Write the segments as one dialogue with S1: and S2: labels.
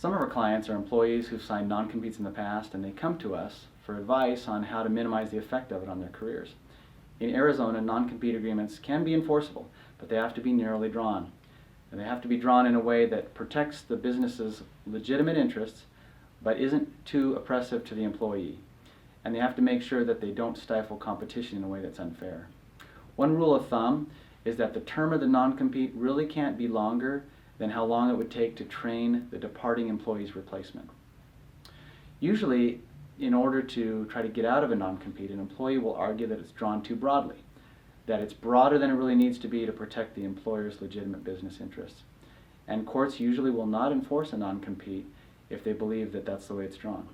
S1: Some of our clients are employees who've signed non-competes in the past, and they come to us for advice on how to minimize the effect of it on their careers. In Arizona, non-compete agreements can be enforceable, but they have to be narrowly drawn. And they have to be drawn in a way that protects the business's legitimate interests, but isn't too oppressive to the employee. And they have to make sure that they don't stifle competition in a way that's unfair. One rule of thumb is that the term of the non-compete really can't be longer than how long it would take to train the departing employee's replacement. Usually, in order to try to get out of a non-compete, an employee will argue that it's drawn too broadly, that it's broader than it really needs to be to protect the employer's legitimate business interests. And courts usually will not enforce a non-compete if they believe that that's the way it's drawn.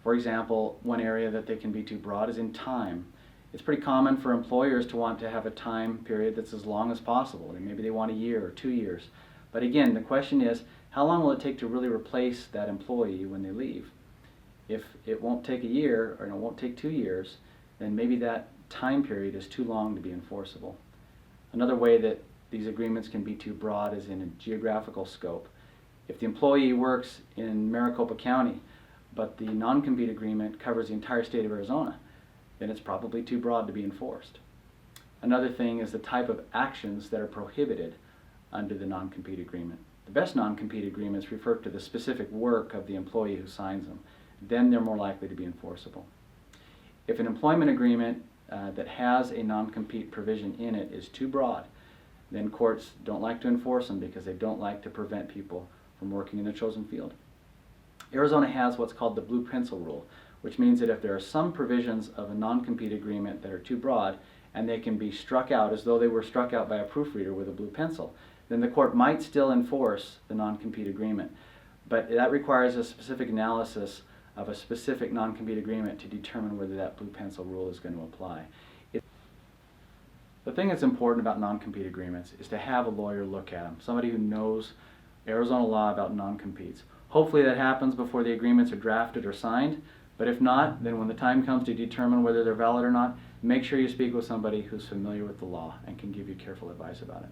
S1: For example, one area that they can be too broad is in time. It's pretty common for employers to want to have a time period that's as long as possible. Maybe they want a year or 2 years. But again, the question is, how long will it take to really replace that employee when they leave? If it won't take a year, or it won't take 2 years, then maybe that time period is too long to be enforceable. Another way that these agreements can be too broad is in a geographical scope. If the employee works in Maricopa County, but the non-compete agreement covers the entire state of Arizona, then it's probably too broad to be enforced. Another thing is the type of actions that are prohibited under the non-compete agreement. The best non-compete agreements refer to the specific work of the employee who signs them. Then they're more likely to be enforceable. If an employment agreement that has a non-compete provision in it is too broad, then courts don't like to enforce them because they don't like to prevent people from working in their chosen field. Arizona has what's called the blue pencil rule, which means that if there are some provisions of a non-compete agreement that are too broad and they can be struck out as though they were struck out by a proofreader with a blue pencil, then the court might still enforce the non-compete agreement. But that requires a specific analysis of a specific non-compete agreement to determine whether that blue pencil rule is going to apply. The thing that's important about non-compete agreements is to have a lawyer look at them, somebody who knows Arizona law about non-competes. Hopefully that happens before the agreements are drafted or signed, but if not, then when the time comes to determine whether they're valid or not, make sure you speak with somebody who's familiar with the law and can give you careful advice about it.